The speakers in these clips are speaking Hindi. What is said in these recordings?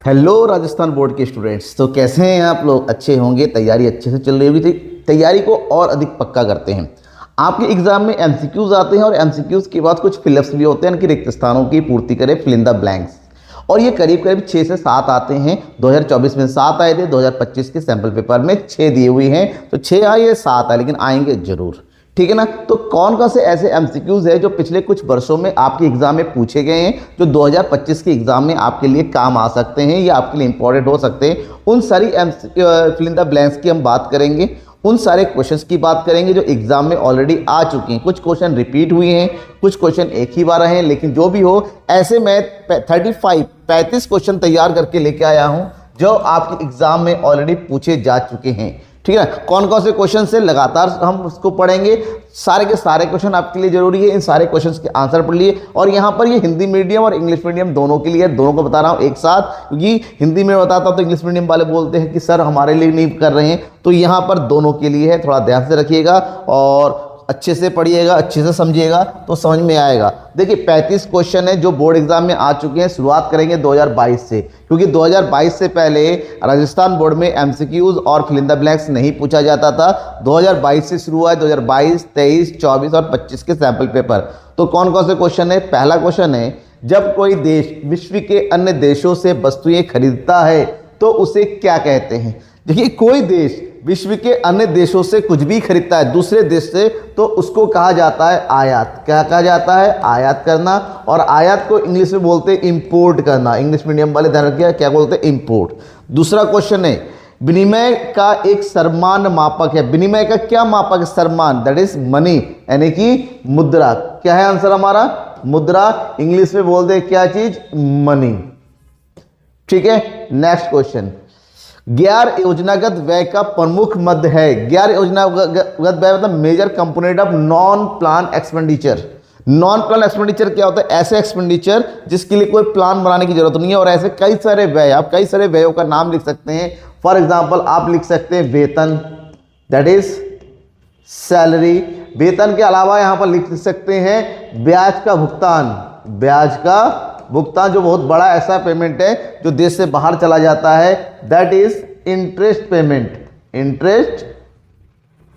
हेलो राजस्थान बोर्ड के स्टूडेंट्स। तो कैसे हैं आप लोग? अच्छे होंगे, तैयारी अच्छे से चल रही होगी। तैयारी को और अधिक पक्का करते हैं। आपके एग्जाम में एमसीक्यूज आते हैं और एमसीक्यूज के बाद कुछ फिलअप्स भी होते हैं कि रिक्त स्थानों की पूर्ति करें, फिल इन द ब्लैंक्स। और ये करीब करीब 6 से 7 आते हैं। 2024 में 7 आए थे, 2025 के सैंपल पेपर में 6 दिए हुए हैं। तो 6 आए या 7 आए, लेकिन आएंगे जरूर, ठीक है ना। तो कौन से ऐसे एमसीक्यूज है जो पिछले कुछ वर्षों में आपके एग्जाम में पूछे गए हैं, जो 2025 के एग्जाम में आपके लिए काम आ सकते हैं या आपके लिए इंपॉर्टेंट हो सकते हैं। उन सारी फिल इन द ब्लैंक्स की हम बात करेंगे, उन सारे क्वेश्चंस की बात करेंगे जो एग्जाम में ऑलरेडी आ चुके हैं। कुछ क्वेश्चन रिपीट हुए हैं, कुछ क्वेश्चन एक ही बार आए हैं, लेकिन जो भी हो, ऐसे मैं 35 क्वेश्चन तैयार करके लेके आया हूं जो आपके एग्जाम में ऑलरेडी पूछे जा चुके हैं, ठीक है। कौन से क्वेश्चन से लगातार हम उसको पढ़ेंगे, सारे के सारे क्वेश्चन आपके लिए जरूरी है। इन सारे क्वेश्चंस के आंसर पढ़ लिए। और यहाँ पर ये हिंदी मीडियम और इंग्लिश मीडियम दोनों के लिए, दोनों को बता रहा हूँ एक साथ, क्योंकि हिंदी में बताता तो इंग्लिश मीडियम वाले बोलते हैं कि सर हमारे लिए नहीं कर रहे हैं। तो यहाँ पर दोनों के लिए है, थोड़ा ध्यान से रखिएगा और अच्छे से पढ़िएगा, अच्छे से समझिएगा तो समझ में आएगा। देखिए 35 क्वेश्चन है जो बोर्ड एग्जाम में आ चुके हैं। शुरुआत करेंगे 2022 से, क्योंकि 2022 से पहले राजस्थान बोर्ड में एमसीक्यूज और फिल इन द ब्लैंक्स नहीं पूछा जाता था। 2022 से शुरू हुआ है 2022, 23, 24 और 25 के सैंपल पेपर। तो कौन से क्वेश्चन है? पहला क्वेश्चन है, जब कोई देश विश्व के अन्य देशों से वस्तुएं खरीदता है तो उसे क्या कहते हैं? देखिए कोई देश विश्व के अन्य देशों से कुछ भी खरीदता है, दूसरे देश से, तो उसको कहा जाता है आयात। क्या कहा जाता है? आयात करना। और आयात को इंग्लिश में बोलते हैं इंपोर्ट करना। इंग्लिश मीडियम वाले ध्यान रखिए, क्या बोलते हैं? इंपोर्ट। दूसरा क्वेश्चन है, विनिमय का एक सरमान मापक है। विनिमय का क्या मापक है? सरमान, दैट इज मनी, यानी कि मुद्रा। क्या है आंसर हमारा? मुद्रा। इंग्लिश में बोलते हैं क्या चीज? मनी, ठीक है। नेक्स्ट क्वेश्चन, गैर योजनागत व्यय का प्रमुख मद है। गैर योजनागत व्यय मतलब major component of non plan expenditure. Non plan expenditure क्या होता है? ऐसे एक्सपेंडिचर जिसके लिए कोई प्लान बनाने की जरूरत नहीं है। और ऐसे कई सारे व्यय, आप कई सारे व्ययों का नाम लिख सकते हैं। फॉर एग्जाम्पल आप लिख सकते हैं वेतन, दैट इज सैलरी। वेतन के अलावा यहां पर लिख सकते हैं ब्याज का भुगतान। ब्याज का भुगतान जो बहुत बड़ा ऐसा पेमेंट है जो देश से बाहर चला जाता है, that is interest payment. Interest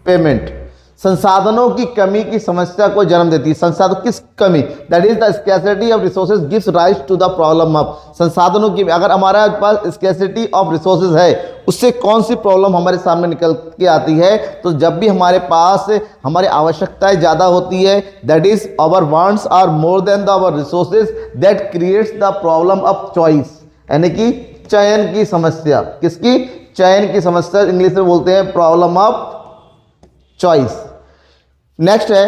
payment. संसाधनों की कमी की समस्या को जन्म देती है। संसाधन किस कमी? That is the scarcity of resources gives rise to the problem of. संसाधनों की, अगर हमारे पास स्कैर्सिटी ऑफ रिसोर्सेज है, उससे कौन सी प्रॉब्लम हमारे सामने निकल के आती है? तो जब भी हमारे पास हमारी आवश्यकताएं ज्यादा होती है, that is our wants are more than the our resources, that creates the problem of choice, यानी कि चयन की समस्या। किसकी? चयन की समस्या। इंग्लिश में बोलते हैं प्रॉब्लम ऑफ चॉइस। नेक्स्ट है,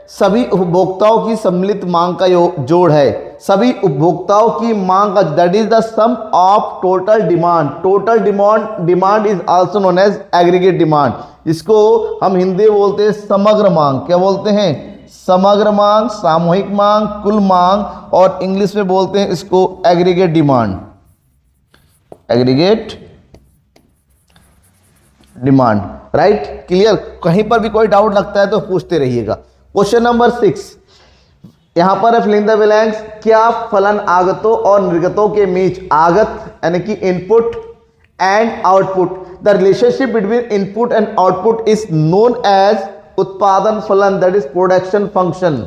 सभी उपभोक्ताओं की सम्मिलित मांग का जोड़ है। सभी उपभोक्ताओं की मांग का, that is the sum of total demand. Total demand is also known as aggregate demand. इसको हम हिंदी में बोलते हैं समग्र मांग। क्या बोलते हैं? समग्र मांग, सामूहिक मांग, कुल मांग। और इंग्लिश में बोलते हैं इसको aggregate demand. Aggregate demand, right? Clear? कहीं पर भी कोई डाउट लगता है तो पूछते रहिएगा। क्वेश्चन नंबर 6 यहां पर है, फिल इन द ब्लैंक्स। क्या फलन आगतों और निर्गतों के बीच, आगत यानी कि input and output, the relationship between input and output is known as उत्पादन फलन, दैट इज प्रोडक्शन फंक्शन।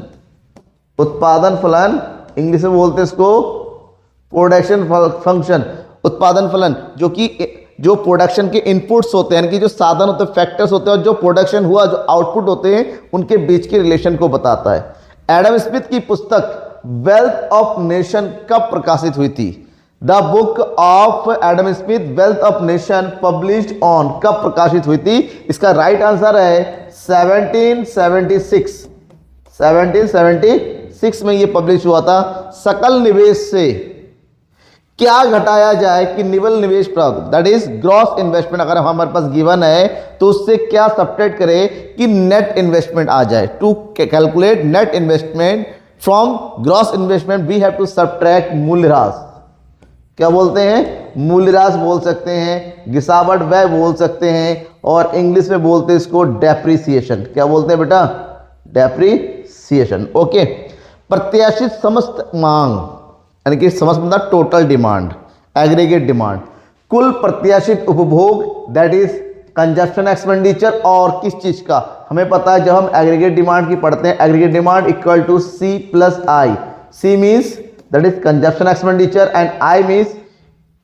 उत्पादन फलन, इंग्लिश में बोलते हैं इसको प्रोडक्शन फंक्शन। उत्पादन फलन जो प्रोडक्शन के इनपुट्स होते हैं, यानी कि जो साधन होते हैं, फैक्टर्स होते हैं, और जो प्रोडक्शन हुआ, जो आउटपुट होते हैं, उनके बीच के रिलेशन को बताता है। एडम स्मिथ की पुस्तक वेल्थ ऑफ नेशन कब प्रकाशित हुई थी? The book of Adam Smith wealth of nation published on, कब प्रकाशित हुई थी? इसका राइट आंसर है 1776। 1776 में ये पब्लिश हुआ था। सकल निवेश से क्या घटाया जाए कि निवल निवेश प्राप्त, दैट इज ग्रॉस इन्वेस्टमेंट। अगर हमारे पास गिवन है तो उससे क्या सब्ट्रैक्ट करें कि नेट इन्वेस्टमेंट आ जाए। To calculate net investment from gross investment we have to subtract मूल्यह्रास। क्या बोलते हैं? मूल्यह्रास बोल सकते हैं, गिसावट व्यय बोल सकते हैं, और इंग्लिश में बोलते हैं इसको डेप्रिसिएशन। क्या बोलते हैं बेटा? डेप्रिसिएशन। ओके। प्रत्याशित समस्त मांग, यानी कि समस्त मतलब टोटल डिमांड, एग्रीगेट डिमांड, कुल प्रत्याशित उपभोग दैट इज कंजप्शन एक्सपेंडिचर, और किस चीज का हमें पता है जब हम एग्रीगेट डिमांड की पढ़ते हैं, aggregate demand equal to C plus I, C means that is consumption expenditure and I means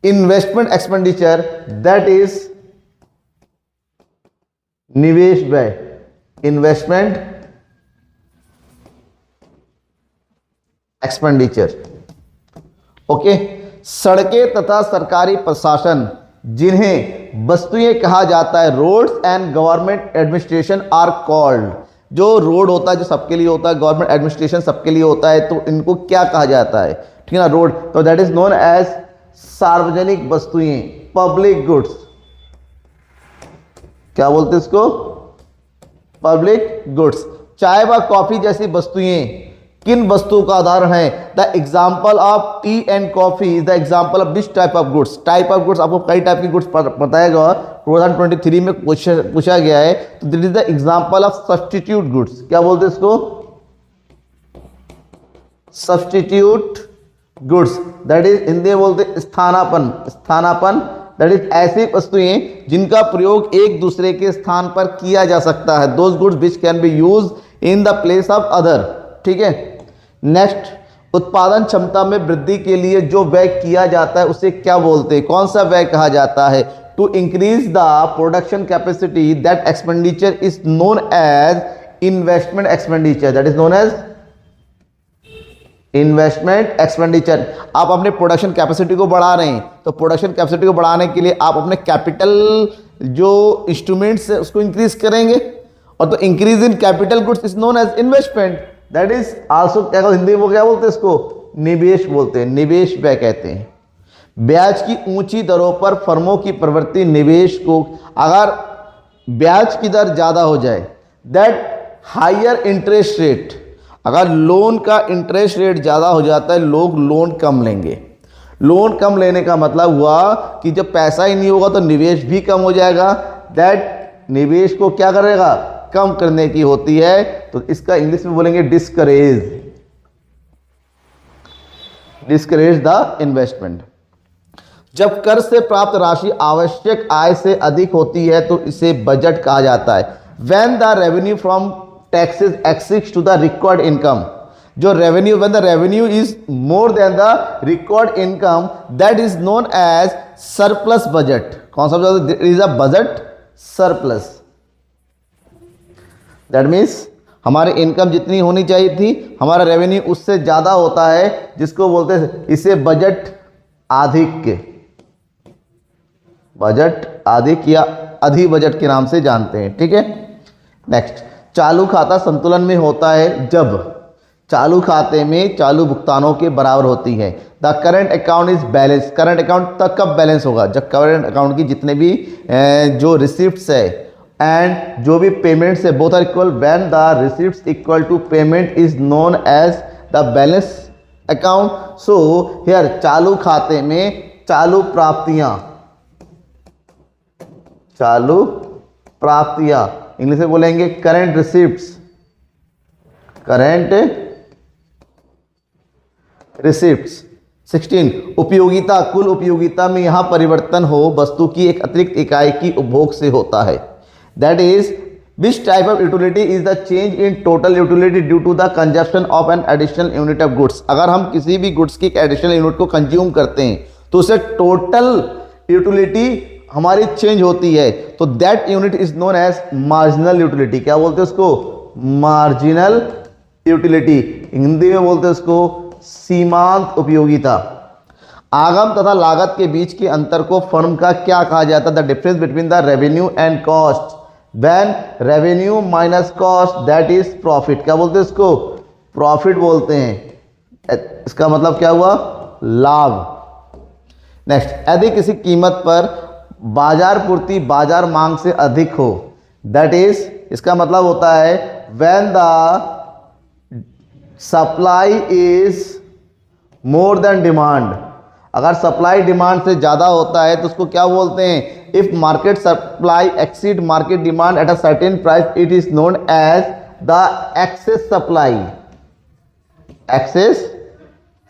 investment expenditure that is निवेश व्यय, इन्वेस्टमेंट एक्सपेंडिचर। ओके, सड़कें तथा सरकारी प्रशासन जिन्हें वस्तुएं कहा जाता है, roads and government administration are called, जो रोड होता है जो सबके लिए होता है, गवर्नमेंट एडमिनिस्ट्रेशन सबके लिए होता है, तो इनको क्या कहा जाता है, ठीक है ना, रोड, तो दैट इज नोन एज सार्वजनिक वस्तुएं, पब्लिक गुड्स, क्या बोलते हैं इसको, पब्लिक गुड्स। चाय व कॉफी जैसी वस्तुएं किन वस्तुओं का उदाहरण है, the example of T and coffee is the example of this type of goods, type of goods आपको कई टाइप की गुड्स बताएगा 2023 में पूछा गया है, तो this is the example of substitute goods, क्या बोलते हैं इसको, substitute goods, that is Hindi में बोलते स्थानापन्न, स्थानापन्न दैट इज ऐसी वस्तुएं जिनका प्रयोग एक दूसरे के स्थान पर किया जा सकता है, those goods which can be use in the place of other, ठीक है। नेक्स्ट, उत्पादन क्षमता में वृद्धि के लिए जो व्यय किया जाता है उसे क्या बोलते हैं, कौन सा व्यय कहा जाता है, to increase the production capacity that expenditure is known as investment expenditure, that is known as investment expenditure. आप अपने प्रोडक्शन कैपेसिटी को बढ़ा रहे हैं, तो प्रोडक्शन कैपेसिटी को बढ़ाने के लिए आप अपने कैपिटल जो इंस्ट्रूमेंट्स है उसको इंक्रीज करेंगे, और तो increase in capital goods is known as investment, that is also क्या हिंदी में क्या बोलते हैं इसको, निवेश बोलते हैं, निवेश व्यय कहते हैं। ब्याज की ऊंची दरों पर फर्मों की प्रवृत्ति निवेश को, अगर ब्याज की दर ज्यादा हो जाए, दैट हायर इंटरेस्ट रेट, अगर लोन का इंटरेस्ट रेट ज़्यादा हो जाता है लोग लोन कम लेंगे, लोन कम लेने का मतलब हुआ कि जब पैसा ही नहीं होगा तो निवेश भी कम हो जाएगा, दैट निवेश को क्या करेगा, कम करने की होती है, तो इसका इंग्लिश में बोलेंगे डिस्करेज, डिस्करेज द इन्वेस्टमेंट। जब कर से प्राप्त राशि आवश्यक आय से अधिक होती है तो इसे बजट कहा जाता है। When the revenue from taxes exceeds to the record income, जो revenue, when the revenue is more than the record income that is known as surplus budget, कौन सा budget, is a budget surplus, that means हमारी इनकम जितनी होनी चाहिए थी हमारा रेवेन्यू उससे ज्यादा होता है, जिसको बोलते हैं इसे बजट आधिक्य, बजट अधिक या अधि बजट के नाम से जानते हैं, ठीक है। नेक्स्ट, चालू खाता संतुलन में होता है जब चालू खाते में चालू भुगतानों के बराबर होती है। The current account is balance, current account तक कब बैलेंस होगा, जब करंट अकाउंट की जितने भी जो रिसिप्ट्स है एंड जो भी पेमेंट्स है both are equal, when the receipts equal to payment is known as the balance account. So here चालू खाते में चालू प्राप्तियां, चालू प्राप्तियां इंग्लिश में बोलेंगे करंट रिसिप्ट्स, करंट रिसिप्ट्स। 16, उपयोगिता, कुल उपयोगिता में यहां परिवर्तन हो वस्तु की एक अतिरिक्त इकाई की उपभोग से होता है, that is which type of utility is the change in total utility due to the consumption of an additional unit of goods. अगर हम किसी भी गुड्स की एक एडिशनल यूनिट को कंज्यूम करते हैं तो उसे टोटल यूटिलिटी हमारी चेंज होती है, तो that unit is known as marginal utility, क्या बोलते हैं उसको, मार्जिनल यूटिलिटी, हिंदी में बोलते हैं उसको सीमांत उपयोगिता। आगम तथा लागत के बीच के अंतर को फर्म का क्या कहा जाता है, the difference between the revenue and cost, when revenue minus cost that is profit, क्या बोलते हैं इसको, प्रॉफिट बोलते हैं, इसका मतलब क्या हुआ, लाभ। नेक्स्ट, यदि किसी कीमत पर बाजार पूर्ति बाजार मांग से अधिक हो, दैट इज इसका मतलब होता है when the supply is more than demand, अगर सप्लाई डिमांड से ज़्यादा होता है तो उसको क्या बोलते हैं, if market supply exceed market demand at a certain price it is known as the excess supply, excess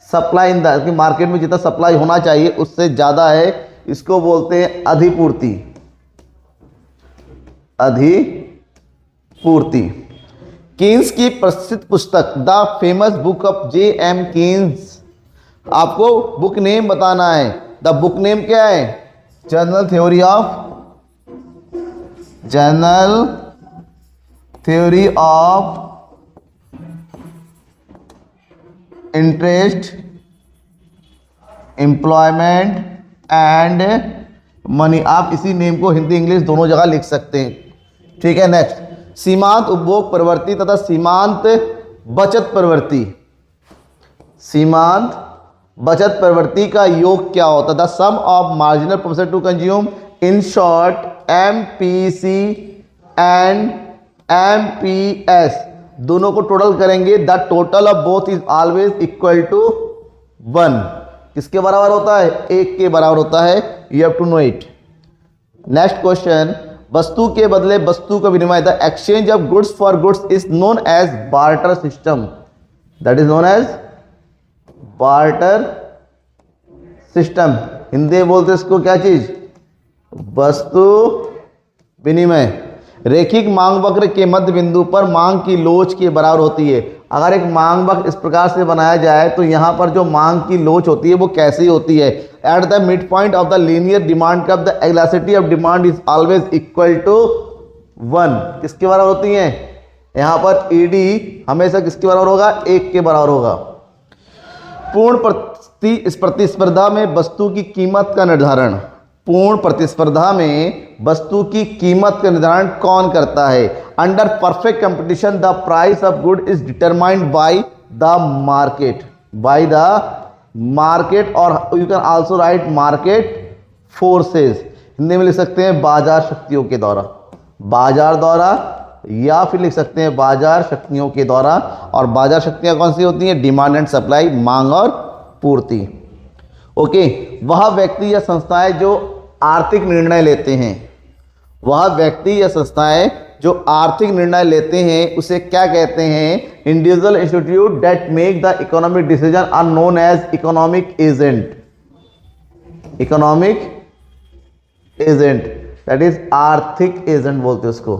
supply in the, कि मार्केट में जितना सप्लाई होना चाहिए उससे ज़्यादा है, इसको बोलते हैं अधिपूर्ति। अधिपूर्ति। कीन्स की प्रसिद्ध पुस्तक the famous book of J.M. Keynes, आपको बुक नेम बताना है। द बुक नेम क्या है? General theory of interest, employment and money. आप इसी नेम को हिंदी इंग्लिश दोनों जगह लिख सकते हैं, ठीक है। नेक्स्ट, सीमांत उपभोग प्रवृत्ति तथा सीमांत बचत प्रवृत्ति। सीमांत बचत प्रवृत्ति का योग क्या होता है? The sum of marginal profit to consume, in short MPC and MPS दोनों को टोटल करेंगे, the total of both is always equal to 1। किसके बराबर होता है? 1 के बराबर होता है। You have to know it. Next question, वस्तु के बदले वस्तु का विनिमय, the exchange of goods for goods is known as barter system. That is known as barter system. Hindi में बोलते इसको क्या चीज? वस्तु विनिमय। रेखिक मांग वक्र के मध्य बिंदु पर मांग की लोच के बराबर होती है। अगर एक मांग वक्र इस प्रकार से बनाया जाए तो यहां पर जो मांग की लोच होती है वो कैसी होती है? At the mid point of the linear demand curve the elasticity of demand is always equal to 1। किसके बराबर होती है? यहां पर ED हमेशा किसके बराबर होगा? 1 के बराबर होगा। पूर्ण प्रतिस्पर्धा में वस्तु की कीमत का निर्धारण, पूर्ण प्रतिस्पर्धा में वस्तु की कीमत का निर्धारण कौन करता है? Under perfect competition the price of good is determined by the market, by the market, और you can also write market forces. Hindi में लिख सकते हैं बाजार शक्तियों के द्वारा, बाजार द्वारा, या फिर लिख सकते हैं बाजार शक्तियों के द्वारा। और बाजार शक्तियां कौन सी होती हैं? डिमांड एंड सप्लाई, मांग और पूर्ति। ओके, वह व्यक्ति या संस्थाएं जो आर्थिक निर्णय लेते हैं, वह व्यक्ति या संस्थाएं जो आर्थिक निर्णय लेते हैं उसे क्या कहते हैं? Individual institute that make the economic decision are known as economic agent. Economic agent that is आर्थिक एजेंट बोलते हैं उसको,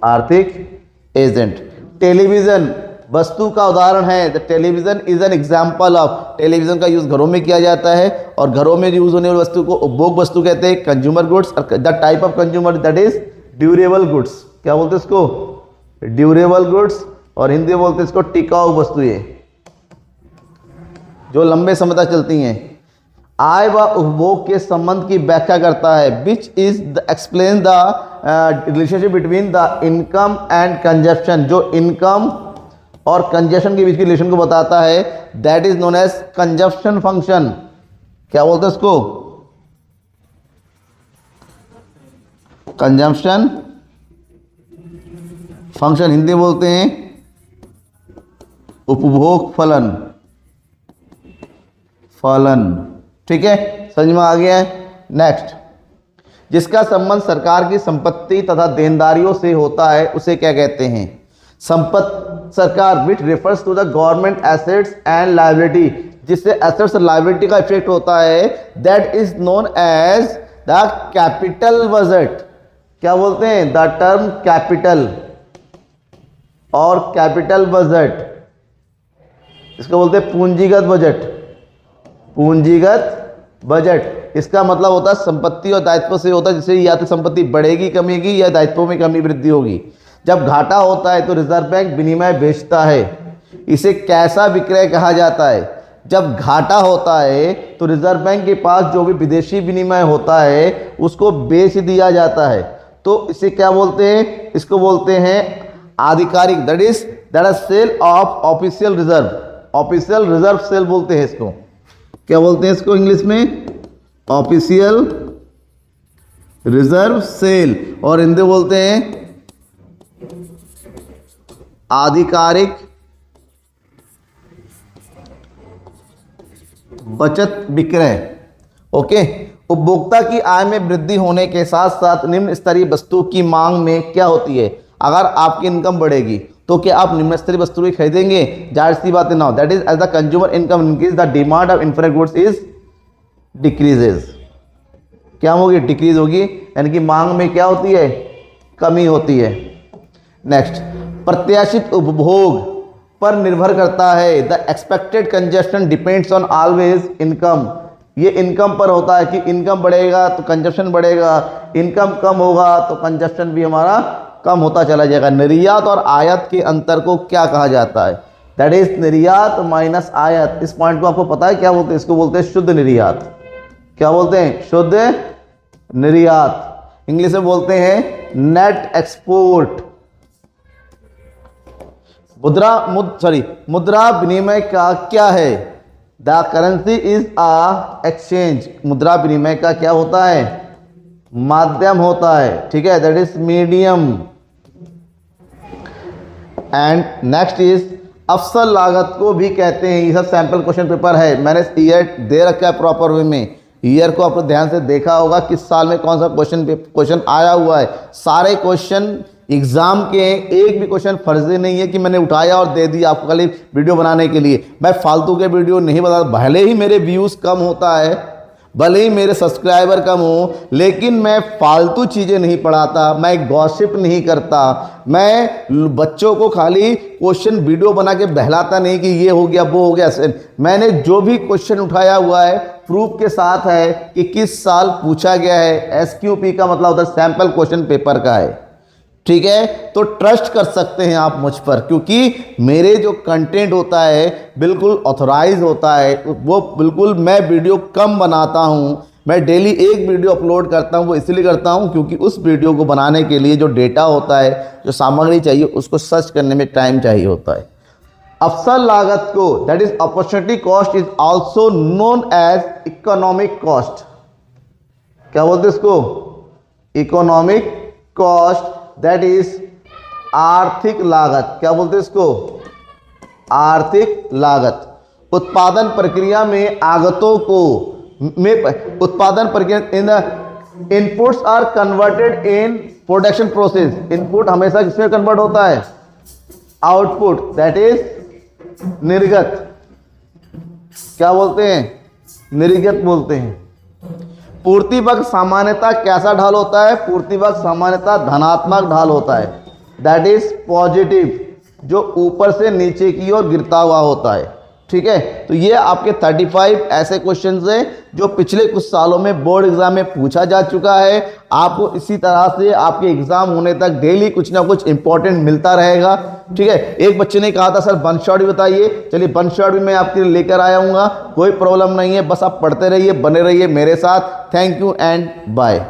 आर्थिक एजेंट। टेलीविजन वस्तु का उदाहरण है। The television is an example of, television का यूज घरों में किया जाता है और घरों में यूज होने वाली वस्तु को उपभोग वस्तु कहते हैं, consumer goods. The type of consumer that is durable goods. क्या बोलते हैं इसको? Durable goods. और हिंदी में बोलते हैं इसको टिकाऊ वस्तुएं, जो लंबे समय तक चलती हैं। आय व उपभोग के संबंध की व्याख्या करता है, which is the explain the relationship between the income and consumption, जो इनकम और कंजप्शन के बीच के रिलेशन को बताता है। That is known as consumption function. क्या बोलते हैं इसको? Consumption function. हिंदी बोलते हैं उपभोग फलन, फलन। ठीक है, समझ में आ गया है। नेक्स्ट, जिसका संबंध सरकार की संपत्ति तथा देनदारियों से होता है उसे क्या कहते हैं? संपत्ति सरकार, which refers to the government assets and liability, जिससे एसेट्स और लायबिलिटी का इफेक्ट होता है, that is known as the capital budget. क्या बोलते हैं? द टर्म कैपिटल और कैपिटल बजट, इसको बोलते हैं पूंजीगत बजट। पूंजीगत बजट इसका मतलब होता है संपत्ति और दायित्व से होता है, जिससे या तो संपत्ति बढ़ेगी कमेगी या दायित्वों में कमी वृद्धि होगी। जब घाटा होता है तो रिजर्व बैंक विनिमय बेचता है, इसे कैसा विक्रय कहा जाता है? जब घाटा होता है तो रिजर्व बैंक के पास जो भी विदेशी विनिमय होता है उसको बेच दिया जाता है, तो इसे क्या बोलते हैं? इसको बोलते हैं आधिकारिक, that is sale of official reserve. Official reserve sale बोलते हैं इसको। क्या बोलते हैं इसको इंग्लिश में? Official reserve sale. और हिंदी बोलते हैं आधिकारिक बचत विक्रय। ओके, उपभोक्ता की आय में वृद्धि होने के साथ साथ निम्न स्तरीय वस्तु की मांग में क्या होती है? अगर आपकी इनकम बढ़ेगी तो क्या आप निम्न स्तरीय वस्तुएं खरीदेंगे? जाहिर सी बात है ना। That is as the consumer income increase the demand of infrastructure goods is decreases. क्या होगी? डिक्रीज होगी, यानी कि मांग में क्या होती है? कमी होती है। नेक्स्ट, प्रत्याशित उपभोग पर निर्भर करता है। The expected consumption depends on always income. ये इनकम पर होता है कि इनकम बढ़ेगा तो कंजप्शन बढ़ेगा, इनकम कम होगा तो कंजप्शन भी हमारा कम होता चला जाएगा। निर्यात और आयात के अंतर को क्या कहा जाता है? दैट इज निर्यात माइनस आयात। इस पॉइंट को आपको पता है क्या बोलते हैं? इसको बोलते हैं शुद्ध निर्यात। क्या बोलते हैं? शुद्ध निर्यात। इंग्लिश में बोलते हैं नेट एक्सपोर्ट। मुद्रा विनिमय का क्या है? The currency is a exchange. मुद्रा विनिमय का क्या होता है? माध्यम होता है, ठीक है, that is medium. And next is Afsal लागत को भी कहते हैं। ये सब सैंपल क्वेश्चन पेपर है, मैंने ईयर दे रखा है प्रॉपर वे में। ईयर को आपको ध्यान से देखा होगा किस साल में कौन सा क्वेश्चन आया हुआ है। सारे क्वेश्चन एग्जाम के हैं, एक भी क्वेश्चन फर्जी नहीं है कि मैंने उठाया और दे दिया आपको खाली वीडियो बनाने के लिए। मैं फालतू के वीडियो नहीं बनाता। भले ही मेरे व्यूज़ कम होता है, भले ही मेरे सब्सक्राइबर कम हो, लेकिन मैं फालतू चीज़ें नहीं पढ़ाता, मैं गॉसिप नहीं करता, मैं बच्चों को खाली क्वेश्चन वीडियो बना के बहलाता नहीं कि ये हो गया वो हो गया। मैंने जो भी क्वेश्चन उठाया हुआ है प्रूफ के साथ है कि किस साल पूछा गया है। SQP का मतलब होता है सैंपल क्वेश्चन पेपर का है, ठीक है। तो ट्रस्ट कर सकते हैं आप मुझ पर, क्योंकि मेरे जो कंटेंट होता है बिल्कुल ऑथराइज होता है। वो बिल्कुल मैं वीडियो कम बनाता हूं, मैं डेली एक वीडियो अपलोड करता हूं। वो इसलिए करता हूं क्योंकि उस वीडियो को बनाने के लिए जो डेटा होता है, जो सामग्री चाहिए, उसको सर्च करने में टाइम चाहिए होता है। अफसल लागत को, that is opportunity cost, is also known as economic cost. क्या बोलते हैं इसको? इकोनॉमिक कॉस्ट, दैट इज आर्थिक लागत। क्या बोलते हैं इसको? आर्थिक लागत। उत्पादन प्रक्रिया में आगतों को उत्पादन प्रक्रिया इन inputs are converted in production process. Input हमेशा किसमें कन्वर्ट होता है? आउटपुट, दैट इज निर्गत। क्या बोलते हैं? निर्गत बोलते हैं। पूर्ति पक्ष सामान्यतः कैसा ढाल होता है? पूर्ति पक्ष सामान्यतः धनात्मक ढाल होता है, दैट इज पॉजिटिव, जो ऊपर से नीचे की ओर गिरता हुआ होता है, ठीक है। तो ये आपके 35 ऐसे क्वेश्चंस हैं जो पिछले कुछ सालों में बोर्ड एग्जाम में पूछा जा चुका है। आपको इसी तरह से आपके एग्जाम होने तक डेली कुछ ना कुछ इंपॉर्टेंट मिलता रहेगा, ठीक है। एक बच्चे ने कहा था सर वन शॉट भी बताइए, चलिए वन शॉट भी मैं आपके लिए लेकर आया हूँ, कोई प्रॉब्लम नहीं है। बस आप पढ़ते रहिए, बने रहिए मेरे साथ। Thank you and bye.